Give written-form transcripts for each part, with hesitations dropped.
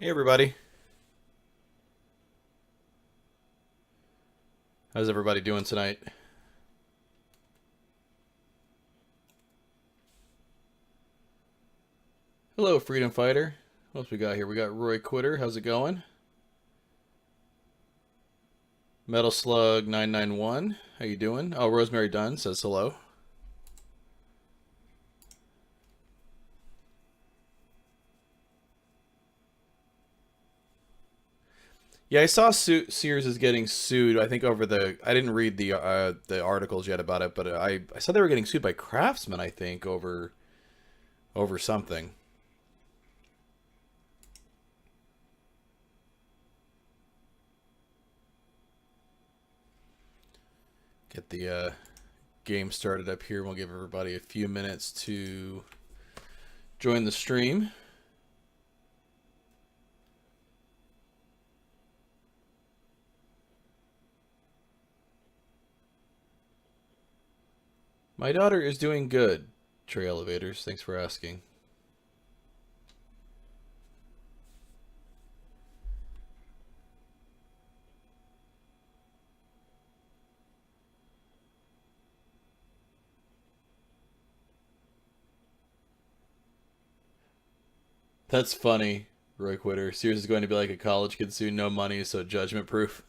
Hey everybody. How's everybody doing tonight? Hello, Freedom Fighter. What else we got here? We got Roy Quitter. How's it going? Metal Slug 991. How you doing? Oh, Rosemary Dunn says hello. Yeah, I saw Sears is getting sued. I think over the. I didn't read the articles yet about it, but I saw they were getting sued by Craftsman. I think over something. Get the game started up here. We'll give everybody a few minutes to join the stream. My daughter is doing good, Trey Elevators. Thanks for asking. That's funny, Roy Quitter. Sears is going to be like a college kid soon. No money, so judgment proof.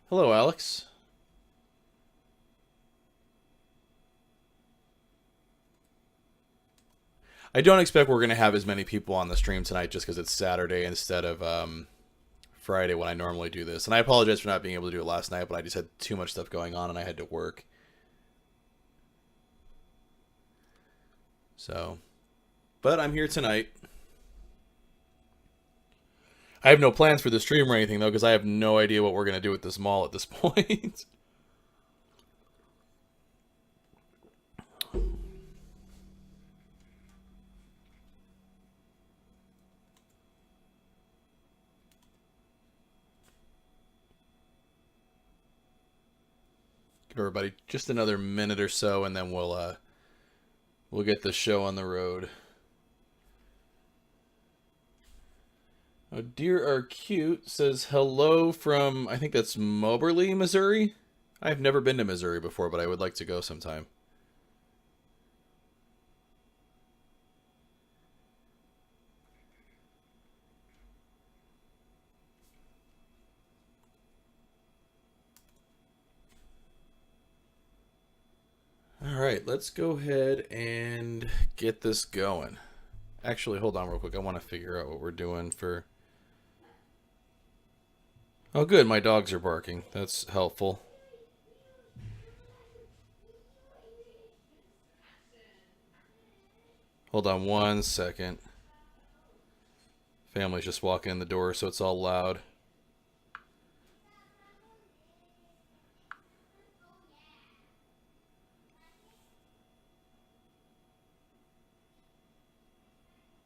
Hello, Alex. I don't expect we're going to have as many people on the stream tonight just because it's Saturday instead of Friday when I normally do this. And I apologize for not being able to do it last night, but I just had too much stuff going on and I had to work. So, but I'm here tonight. I have no plans for the stream or anything though, because I have no idea what we're gonna do with this mall at this point. Give everybody just another minute or so, and then we'll get the show on the road. Oh, Dear Are Cute says hello from, I think that's Moberly, Missouri. I've never been to Missouri before, but I would like to go sometime. All right, let's go ahead and get this going. Actually, hold on real quick. I want to figure out what we're doing for... Oh, good. My dogs are barking. That's helpful. Hold on one second. Family's just walking in the door, so it's all loud.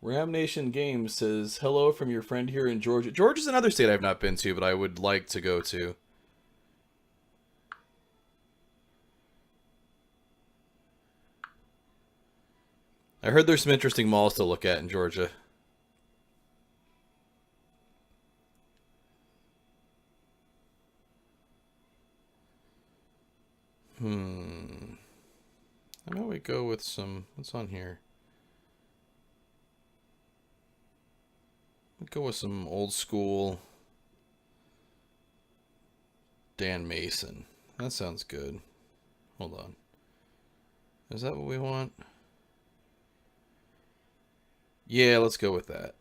Ram Nation Games says, hello from your friend here in Georgia. Georgia's another state I've not been to, but I would like to go to. I heard there's some interesting malls to look at in Georgia. How about we go with some... What's on here? We'll go with some old school Dan Mason. That sounds good. Hold on. Is that what we want? Yeah, let's go with that.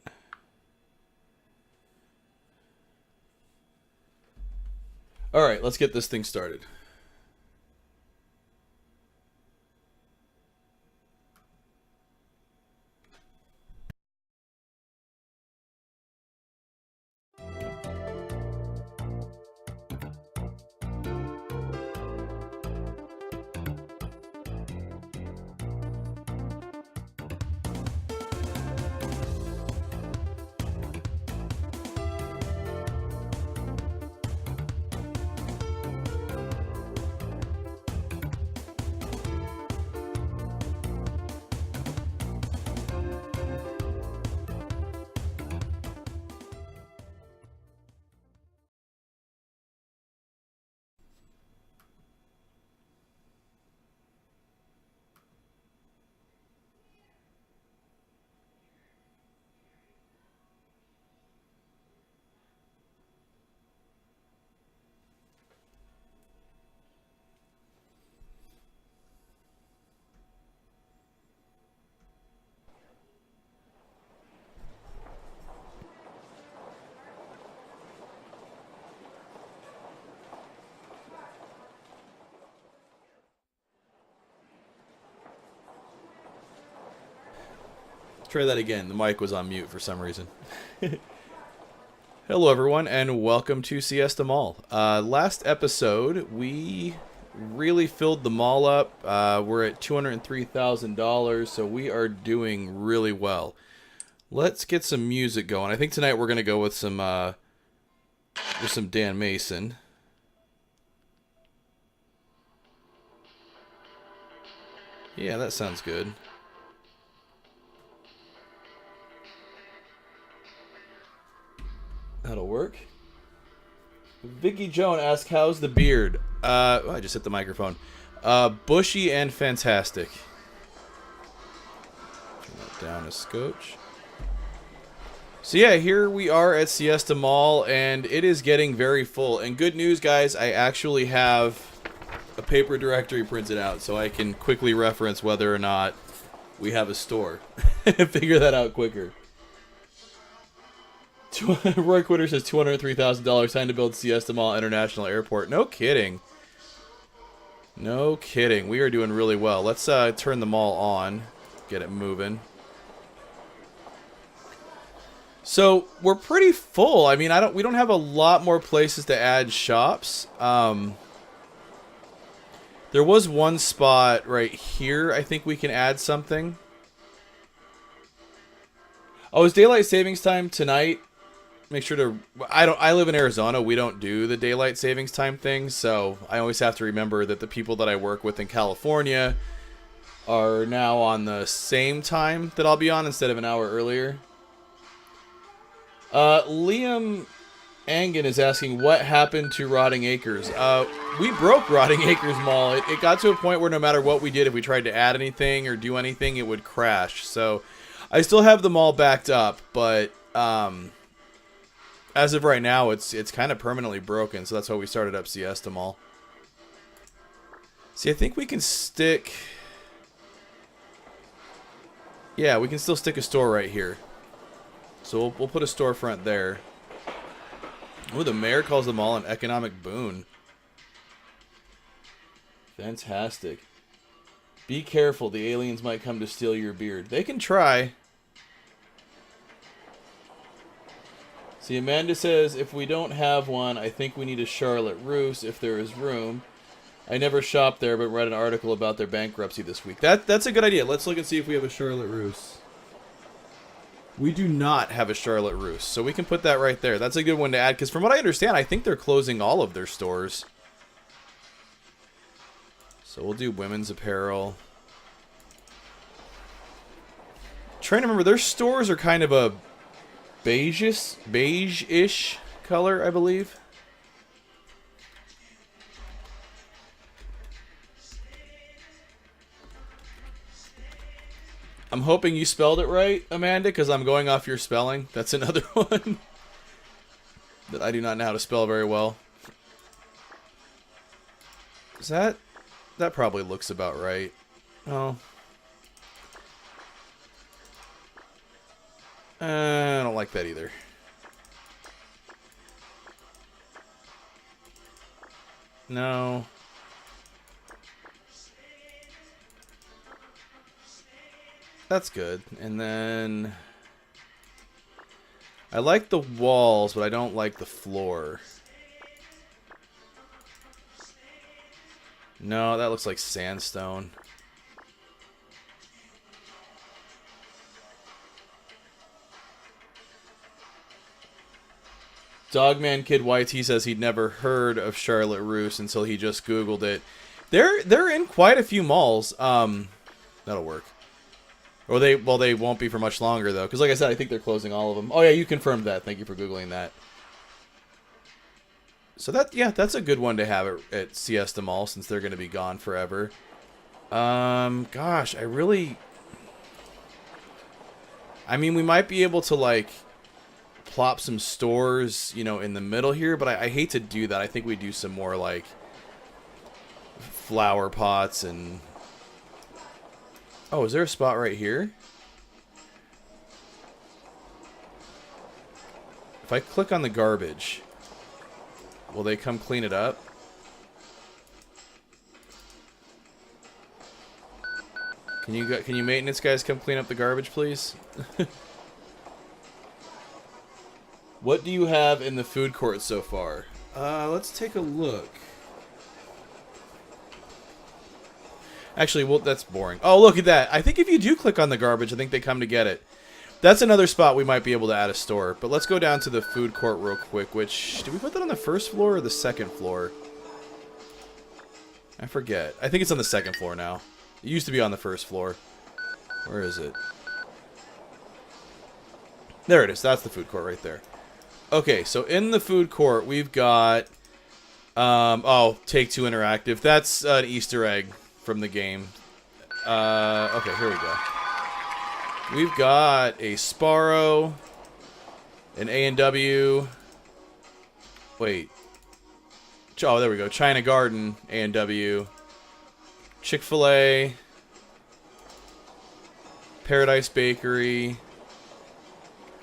All right, let's get this thing started. Try that again. The mic was on mute for some reason. Hello, everyone, and welcome to Siesta Mall. Last episode, we really filled the mall up. We're at $203,000, so we are doing really well. Let's get some music going. I think tonight we're going to go with some Dan Mason. Yeah, that sounds good. That'll work. Vicky Joan asks, how's the beard? Oh, I just hit the microphone. Bushy and fantastic. Turn that down a scotch. So yeah, here we are at Siesta Mall, and it is getting very full. And good news, guys, I actually have a paper directory printed out, so I can quickly reference whether or not we have a store. Figure that out quicker. Roy Quitter says $203,000 time to build Siesta Mall International Airport. No kidding. No kidding. We are doing really well. Let's turn the mall on. Get it moving. So we're pretty full. I mean, we don't have a lot more places to add shops. There was one spot right here. I think we can add something. Oh, is daylight savings time tonight? Make sure to... I live in Arizona. We don't do the daylight savings time thing, so I always have to remember that the people that I work with in California are now on the same time that I'll be on instead of an hour earlier. Liam Angan is asking, what happened to Rotting Acres? We broke Rotting Acres Mall. It got to a point where no matter what we did, if we tried to add anything or do anything, it would crash. So I still have the mall backed up, but as of right now, it's kind of permanently broken. So that's why we started up Siesta Mall. See, I think we can stick... Yeah, we can still stick a store right here. So we'll put a storefront there. Oh, the mayor calls the mall an economic boon. Fantastic. Be careful, the aliens might come to steal your beard. They can try. See, Amanda says, if we don't have one, I think we need a Charlotte Russe if there is room. I never shopped there, but read an article about their bankruptcy this week. That's a good idea. Let's look and see if we have a Charlotte Russe. We do not have a Charlotte Russe, so we can put that right there. That's a good one to add, because from what I understand, I think they're closing all of their stores. So we'll do women's apparel. Trying to remember, their stores are kind of a beige-ish color, I believe. I'm hoping you spelled it right, Amanda, because I'm going off your spelling. That's another one that I do not know how to spell very well. Is that probably looks about right. Oh. I don't like that either. No. That's good. And then I like the walls, but I don't like the floor. No, that looks like sandstone. Dogman Kid YT says he'd never heard of Charlotte Russe until he just Googled it. They're in quite a few malls. That'll work. Or they won't be for much longer, though. Because like I said, I think they're closing all of them. Oh, yeah, you confirmed that. Thank you for Googling that. So that's a good one to have at Siesta Mall, since they're going to be gone forever. Gosh, I mean, we might be able to, like, plop some stores, you know, in the middle here, but I hate to do that. I think we do some more, like, flower pots and... Oh, is there a spot right here? If I click on the garbage, will they come clean it up? Can you maintenance guys come clean up the garbage, please? What do you have in the food court so far? Let's take a look. Actually, well, that's boring. Oh, look at that. I think if you do click on the garbage, I think they come to get it. That's another spot we might be able to add a store. But let's go down to the food court real quick, which... Did we put that on the first floor or the second floor? I forget. I think it's on the second floor now. It used to be on the first floor. Where is it? There it is. That's the food court right there. Okay, so in the food court, we've got... oh, Take-Two Interactive. That's an Easter egg from the game. Okay, here we go. We've got a Sparrow, an A&W. Wait. Oh, there we go. China Garden, A&W. Chick-fil-A. Paradise Bakery.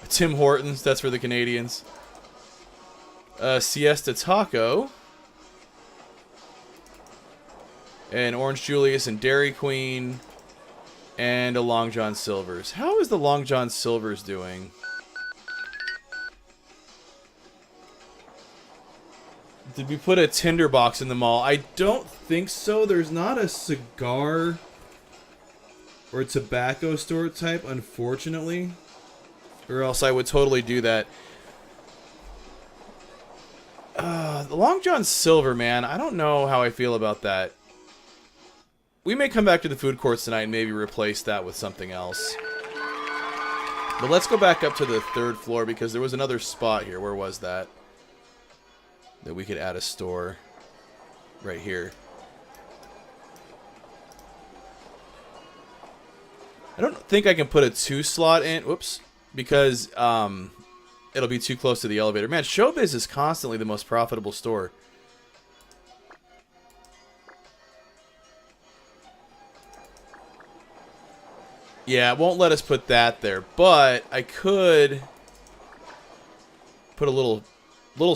Tim Hortons, that's for the Canadians. Siesta Taco. And Orange Julius and Dairy Queen. And a Long John Silver's. How is the Long John Silver's doing? Did we put a tinderbox in the mall? I don't think so. There's not a cigar or tobacco store type, unfortunately. Or else I would totally do that. The Long John Silver, man. I don't know how I feel about that. We may come back to the food courts tonight and maybe replace that with something else. But let's go back up to the third floor because there was another spot here. Where was that? That we could add a store. Right here. I don't think I can put a 2-slot in. Whoops. Because it'll be too close to the elevator. Man, Showbiz is constantly the most profitable store. Yeah, it won't let us put that there, but I could put a little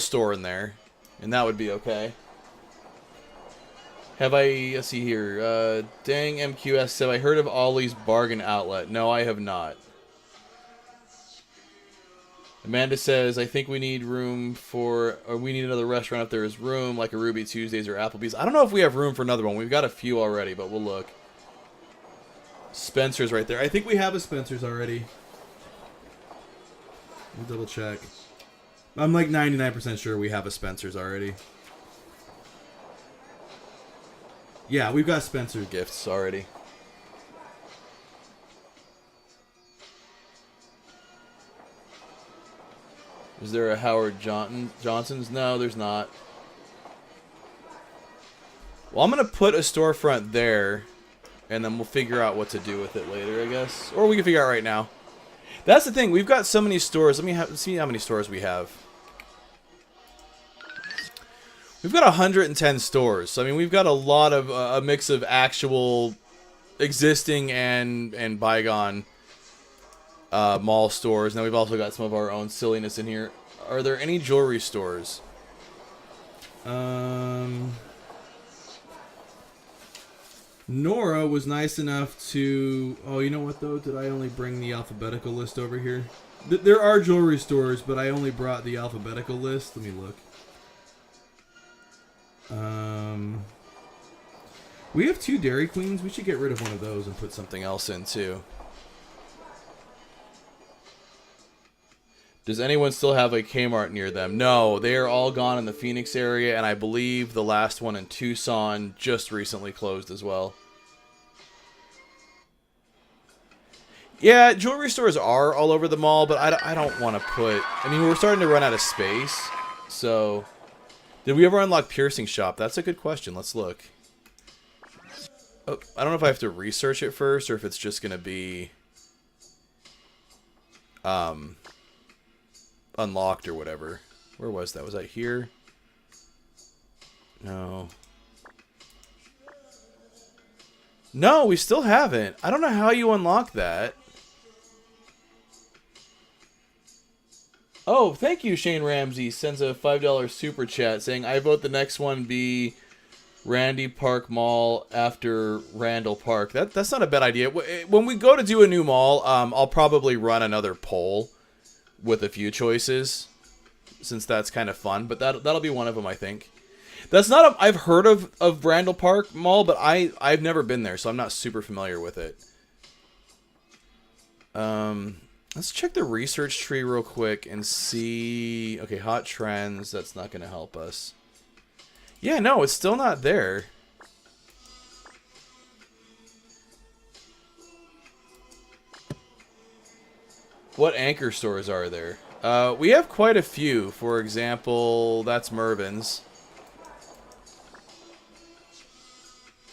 store in there, and that would be okay. Have I, let's see here, dang MQS, have I heard of Ollie's Bargain Outlet? No, I have not. Amanda says, I think we need room for, or we need another restaurant if there is room, like a Ruby Tuesdays or Applebee's. I don't know if we have room for another one. We've got a few already, but we'll look. Spencer's right there. I think we have a Spencer's already. We'll double check. I'm like 99% sure we have a Spencer's already. Yeah, we've got Spencer gifts already. Is there a Howard Johnson's? No, there's not. Well, I'm going to put a storefront there. And then we'll figure out what to do with it later, I guess. Or we can figure out right now. That's the thing. We've got so many stores. Let me see how many stores we have. We've got 110 stores. So, I mean, we've got a lot of a mix of actual existing and bygone mall stores. Now we've also got some of our own silliness in here. Are there any jewelry stores? Nora was nice enough to... Oh, you know what, though? Did I only bring the alphabetical list over here? There are jewelry stores, but I only brought the alphabetical list. Let me look. We have 2 Dairy Queens. We should get rid of one of those and put something else in, too. Does anyone still have a Kmart near them? No, they are all gone in the Phoenix area, and I believe the last one in Tucson just recently closed as well. Yeah, jewelry stores are all over the mall, but I don't want to put... I mean, we're starting to run out of space, so... Did we ever unlock Piercing Shop? That's a good question. Let's look. Oh, I don't know if I have to research it first, or if it's just going to be... unlocked or whatever. Where was that? Was that here? No. No, we still haven't. I don't know how you unlock that. Oh, thank you, Shane Ramsey. Sends a $5 super chat saying, I vote the next one be Randy Park Mall after Randall Park. That's not a bad idea. When we go to do a new mall, I'll probably run another poll with a few choices, since that's kind of fun. But that'll be one of them, I think. That's not I've heard of Randall Park Mall, but I've never been there, so I'm not super familiar with it. Let's check the research tree real quick and see. Okay, hot trends. That's not going to help us. Yeah, no, it's still not there. What anchor stores are there? We have quite a few. For example, that's Mervin's.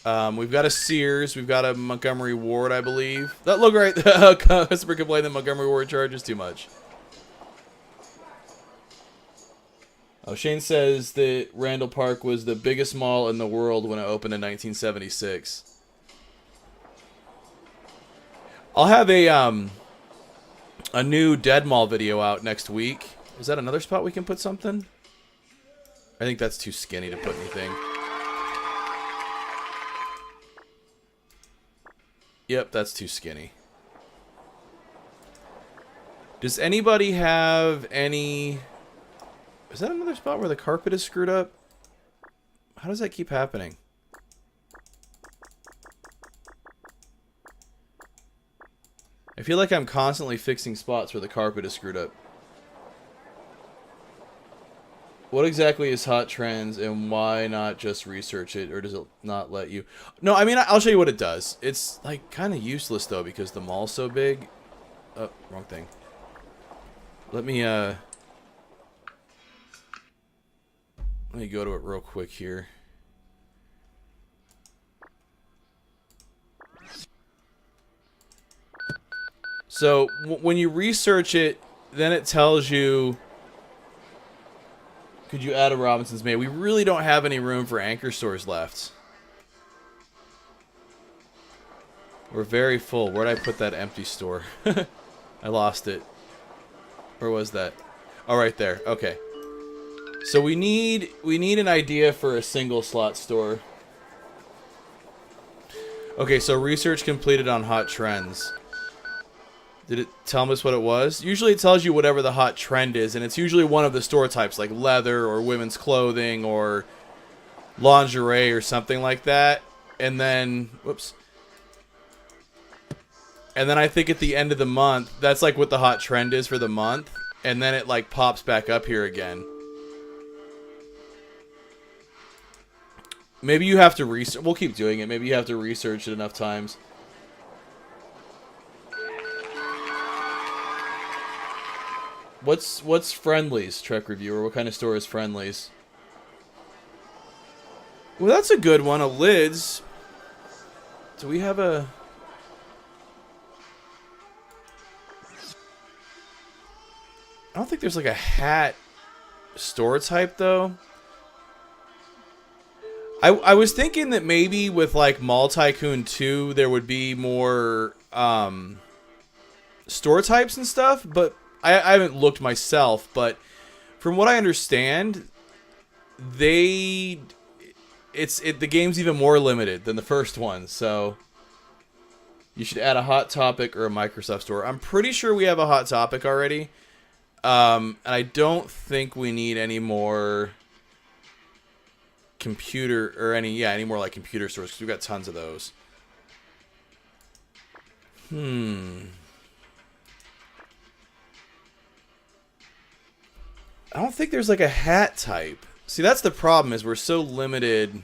We've got a Sears. We've got a Montgomery Ward, I believe. That look right. Customer complained that Montgomery Ward charges too much. Oh, Shane says that Randall Park was the biggest mall in the world when it opened in 1976. I'll have a new Dead Mall video out next week. Is that another spot we can put something? I think that's too skinny to put anything. Yep, that's too skinny. Does anybody have any... Is that another spot where the carpet is screwed up? How does that keep happening? I feel like I'm constantly fixing spots where the carpet is screwed up. What exactly is hot trends, and why not just research it, or does it not let you? No, I mean, I'll show you what it does. It's like kind of useless though, because the mall's so big. Oh, wrong thing. Let me go to it real quick here. So when you research it, then it tells you, could you add a Robinson's May? We really don't have any room for anchor stores left. We're very full. Where'd I put that empty store? I lost it. Where was that? Oh, right there. Okay. So we need an idea for a single slot store. Okay, so research completed on hot trends. Did it tell us what it was? Usually it tells you whatever the hot trend is, and it's usually one of the store types, like leather or women's clothing or lingerie or something like that. And then, whoops. And then I think at the end of the month, that's like what the hot trend is for the month. And then it like pops back up here again. Maybe you have to research. We'll keep doing it. Maybe you have to research it enough times. What's Friendly's, Trek Reviewer? What kind of store is Friendly's? Well, that's a good one. A Lids. Do we have a... I don't think there's like a hat store type though. I was thinking that maybe with like Mall Tycoon 2 there would be more store types and stuff, but I haven't looked myself, but from what I understand, the game's even more limited than the first one, so you should add a Hot Topic or a Microsoft store. I'm pretty sure we have a Hot Topic already. And I don't think we need any more computer or any more like computer stores, because we've got tons of those. I don't think there's like a hat type. See, that's the problem, is we're so limited.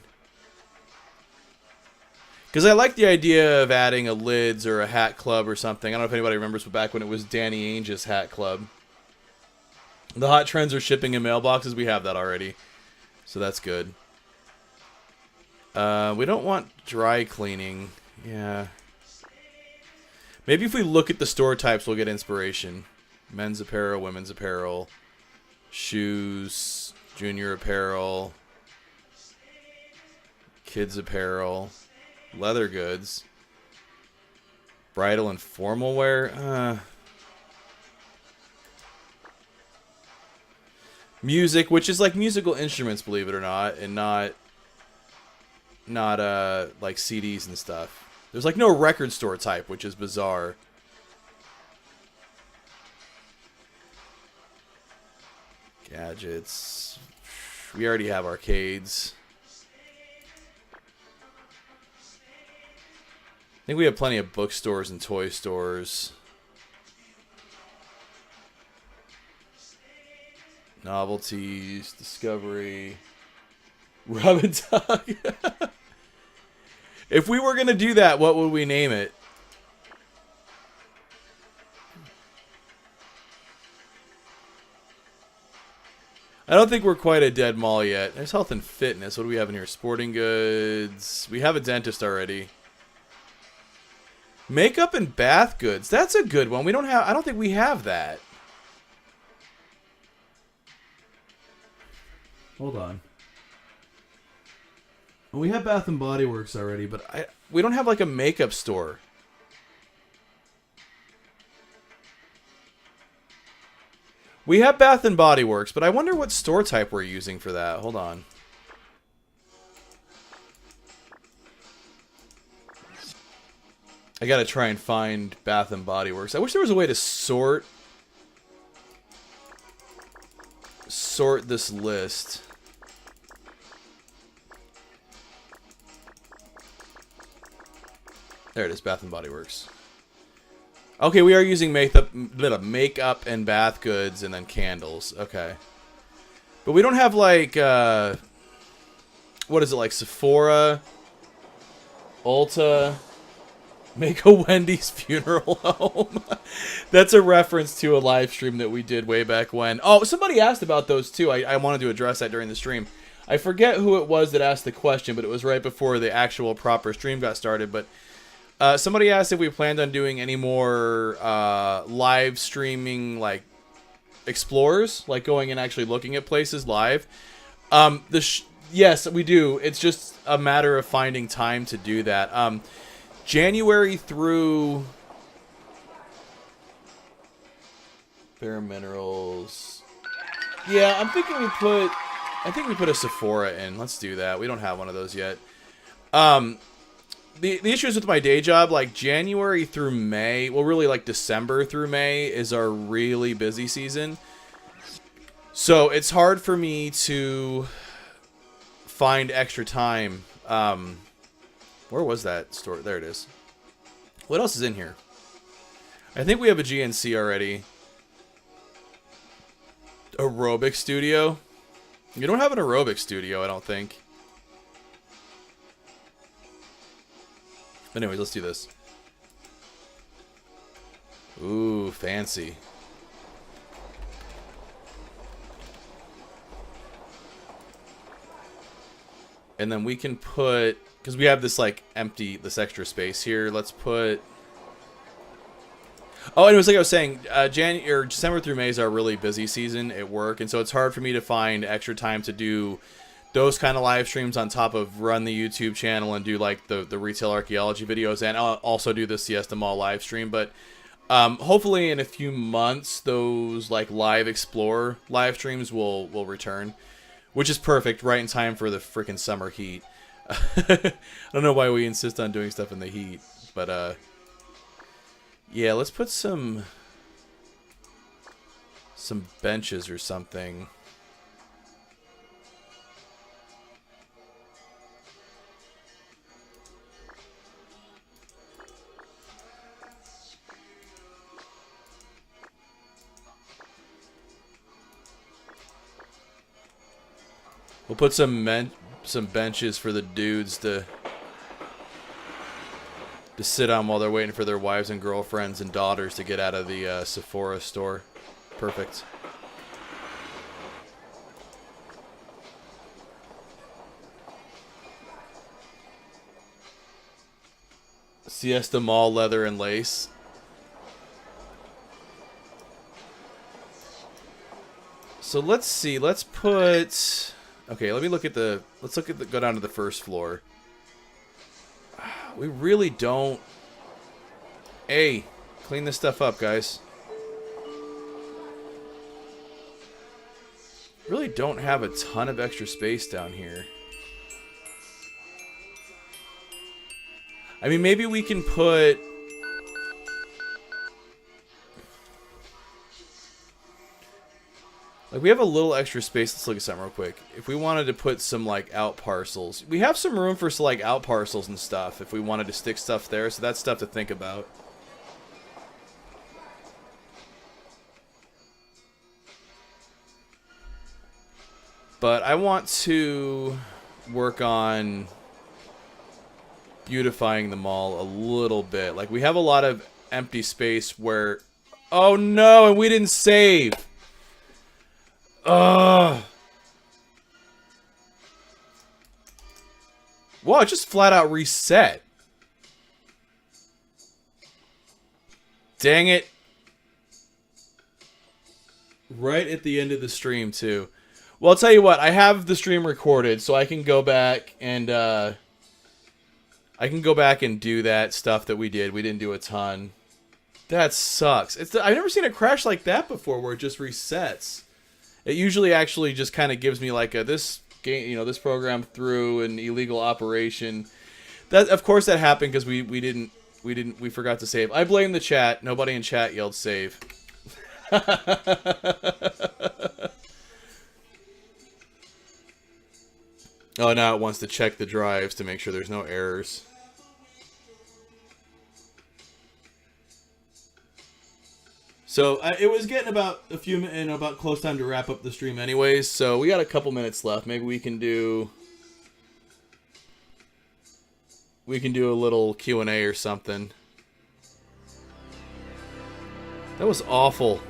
Because I like the idea of adding a Lids or a hat club or something. I don't know if anybody remembers, but back when it was Danny Ainge's hat club. The hot trends are shipping in mailboxes. We have that already. So that's good. We don't want dry cleaning. Yeah. Maybe if we look at the store types, we'll get inspiration. Men's apparel, women's apparel, shoes, junior apparel, kids apparel, leather goods, bridal and formal wear. Music, which is like musical instruments, believe it or not, and not not like CDs and stuff. There's like no record store type, which is bizarre. Gadgets. We already have arcades. I think we have plenty of bookstores and toy stores. Novelties, Discovery, Rub and Tug. If we were going to do that, what would we name it? I don't think we're quite a dead mall yet. There's health and fitness. What do we have in here? Sporting goods. We have a dentist already. Makeup and bath goods. That's a good one. We don't have. I don't think we have that. Hold on. We have Bath and Body Works already, but we don't have like a makeup store. We have Bath and Body Works, but I wonder what store type we're using for that. Hold on. I gotta try and find Bath and Body Works. I wish there was a way to sort this list. There it is, Bath and Body Works. Okay, we are using makeup and bath goods and then candles. Okay. But we don't have like what is it, like Sephora, Ulta, make a Wendy's funeral home. That's a reference to a live stream that we did way back when. Oh, somebody asked about those too. I wanted to address that during the stream. I forget who it was that asked the question, but it was right before the actual proper stream got started. But somebody asked if we planned on doing any more live streaming, like explorers, like going and actually looking at places live. Yes, we do. It's just a matter of finding time to do that. January through Bare Minerals. Yeah, I'm thinking I think we put a Sephora in. Let's do that. We don't have one of those yet. The issue is with my day job, like January through May, well, really like December through May is our really busy season. So it's hard for me to find extra time. Where was that store? There it is. What else is in here? I think we have a GNC already. Aerobic studio? You don't have an aerobic studio, I don't think. Anyways, let's do this. Ooh, fancy. And then we can put, because we have this like empty, this extra space here. Let's put. Oh, anyways, like I was saying, December through May is our really busy season at work, and so it's hard for me to find extra time to do those kind of live streams on top of run the YouTube channel and do like the retail archaeology videos, and I'll also do the Siesta Mall live stream. But hopefully in a few months, those like live explore live streams will return, which is perfect, right in time for the freaking summer heat. I don't know why we insist on doing stuff in the heat, but yeah, let's put some benches or something. We'll put some benches for the dudes to sit on while they're waiting for their wives and girlfriends and daughters to get out of the Sephora store. Perfect. Siesta Mall leather and lace. So let's see. Let's put. Okay, let me look at the. Let's look at the. Go down to the first floor. We really don't. Hey, clean this stuff up, guys. Really don't have a ton of extra space down here. I mean, maybe we can put... Like, we have a little extra space. Let's look at something real quick. If we wanted to put some, like, out parcels. We have some room for, like, out parcels and stuff if we wanted to stick stuff there. So that's stuff to think about. But I want to work on beautifying the mall a little bit. Like, we have a lot of empty space where... Oh, no, and we didn't save. Ugh. Wow, it just flat out reset. Dang it. Right at the end of the stream, too. Well, I'll tell you what. I have the stream recorded, so I can go back and, do that stuff that we did. We didn't do a ton. That sucks. I've never seen a crash like that before where it just resets. It usually actually just kind of gives me like this game, you know, this program through an illegal operation. That, of course, that happened because we forgot to save. I blame the chat. Nobody in chat yelled save. Oh, now it wants to check the drives to make sure there's no errors. So it was getting about about close time to wrap up the stream anyways, so we got a couple minutes left. Maybe we can do a little Q&A or something. That was awful.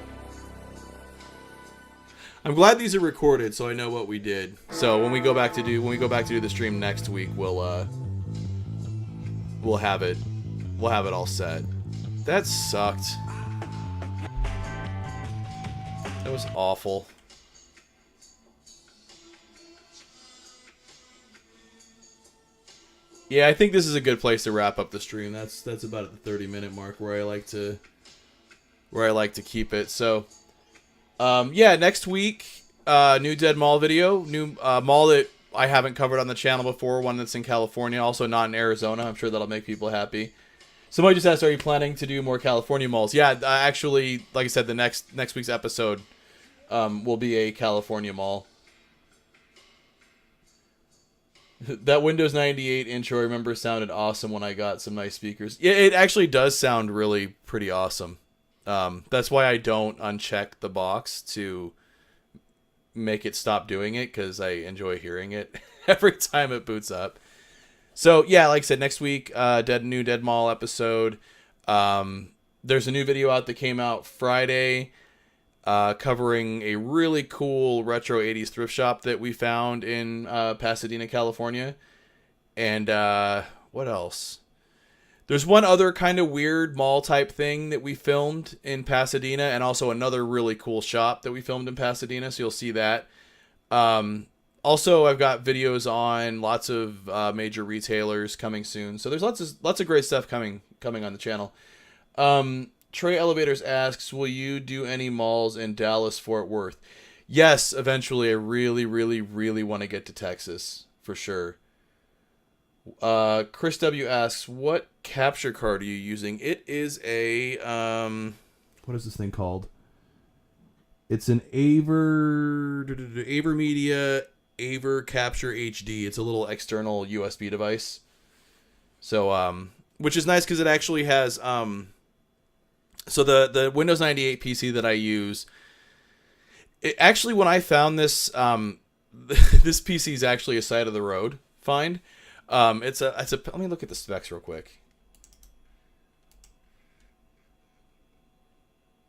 I'm glad these are recorded so I know what we did. So when we go back to do the stream next week, we'll have it all set. That sucked. That was awful. Yeah, I think this is a good place to wrap up the stream. That's about at the 30-minute mark where I like to keep it. So, yeah, next week, new Dead Mall video, new mall that I haven't covered on the channel before, one that's in California, also not in Arizona. I'm sure that'll make people happy. Somebody just asked, are you planning to do more California malls? Yeah, actually, like I said, the next week's episode will be a California mall. That Windows 98 intro, I remember, sounded awesome when I got some nice speakers. Yeah, it actually does sound really pretty awesome. That's why I don't uncheck the box to make it stop doing it, because I enjoy hearing it every time it boots up. So, yeah, like I said, next week, new Dead Mall episode. There's a new video out that came out Friday covering a really cool retro 80s thrift shop that we found in Pasadena, California. And what else? There's one other kind of weird mall type thing that we filmed in Pasadena, and also another really cool shop that we filmed in Pasadena, so you'll see that. Also, I've got videos on lots of major retailers coming soon. So there's lots of great stuff coming on the channel. Trey Elevators asks, will you do any malls in Dallas, Fort Worth? Yes, eventually. I really, really, really want to get to Texas, for sure. Chris W. asks, what capture card are you using? It is a, what is this thing called? It's an AverMedia Aver Capture HD. It's a little external USB device. So, which is nice because it actually has, so the Windows 98 PC that I use, actually when I found this, this PC is actually a side of the road find. It's a, let me look at the specs real quick.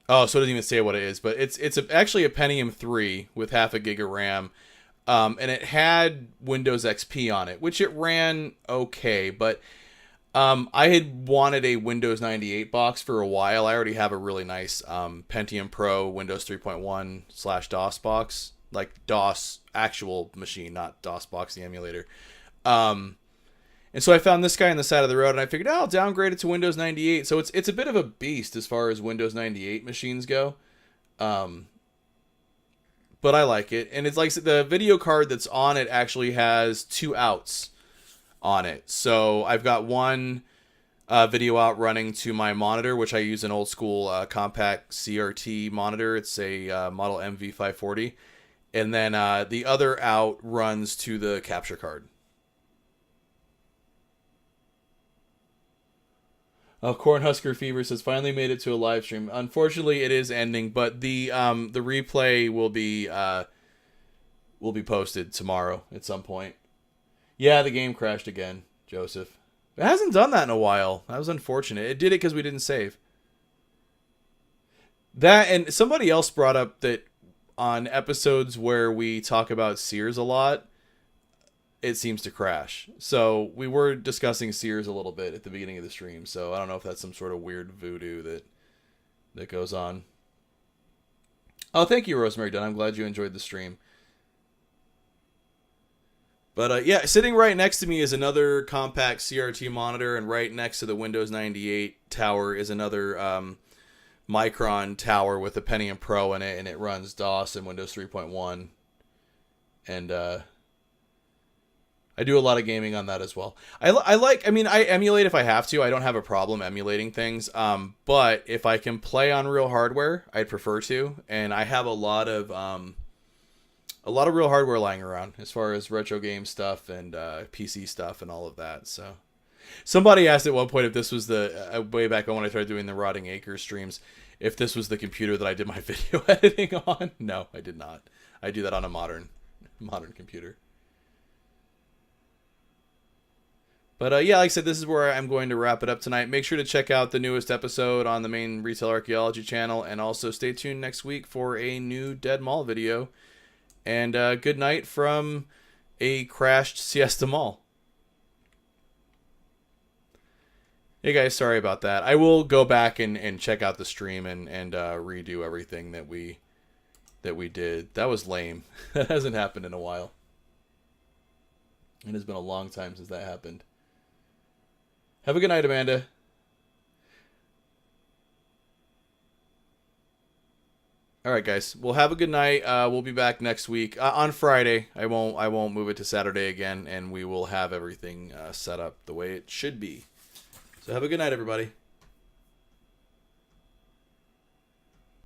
Oh, so it doesn't even say what it is, but it's actually a Pentium 3 with half a gig of RAM. And it had Windows XP on it, which it ran okay, but I had wanted a Windows 98 box for a while. I already have a really nice Pentium Pro Windows 3.1/DOS box, like DOS actual machine, not DOS box the emulator. And so I found this guy on the side of the road, and I figured, I'll downgrade it to Windows 98. So it's a bit of a beast as far as Windows 98 machines go. But I like it. And it's like the video card that's on it actually has 2 outs on it. So I've got one video out running to my monitor, which I use an old school compact CRT monitor. It's a model MV540. And then the other out runs to the capture card. Cornhusker Fever says finally made it to a live stream. Unfortunately, it is ending, but the replay will be posted tomorrow at some point. Yeah, the game crashed again, Joseph. It hasn't done that in a while. That was unfortunate. It did it because we didn't save. That, and somebody else brought up that on episodes where we talk about Sears a lot, it seems to crash. So we were discussing Sears a little bit at the beginning of the stream. So I don't know if that's some sort of weird voodoo that goes on. Oh, thank you, Rosemary Dunn. I'm glad you enjoyed the stream. But yeah, sitting right next to me is another compact CRT monitor, and right next to the Windows 98 tower is another Micron tower with a Pentium Pro in it, and it runs DOS and Windows 3.1. And I do a lot of gaming on that as well. I mean, I emulate if I have to. I don't have a problem emulating things. But if I can play on real hardware, I'd prefer to. And I have a lot of real hardware lying around as far as retro game stuff and PC stuff and all of that. So somebody asked at one point if this was the way back when I started doing the Rotting Acres streams, if this was the computer that I did my video editing on. No, I did not. I do that on a modern computer. But yeah, like I said, this is where I'm going to wrap it up tonight. Make sure to check out the newest episode on the main Retail Archaeology channel, and also stay tuned next week for a new Dead Mall video. And good night from a crashed Siesta Mall. Hey guys, sorry about that. I will go back and check out the stream and redo everything that we did. That was lame. That hasn't happened in a while. It has been a long time since that happened. Have a good night, Amanda. All right, guys. Well, have a good night. We'll be back next week on Friday. I won't move it to Saturday again, and we will have everything set up the way it should be. So have a good night, everybody.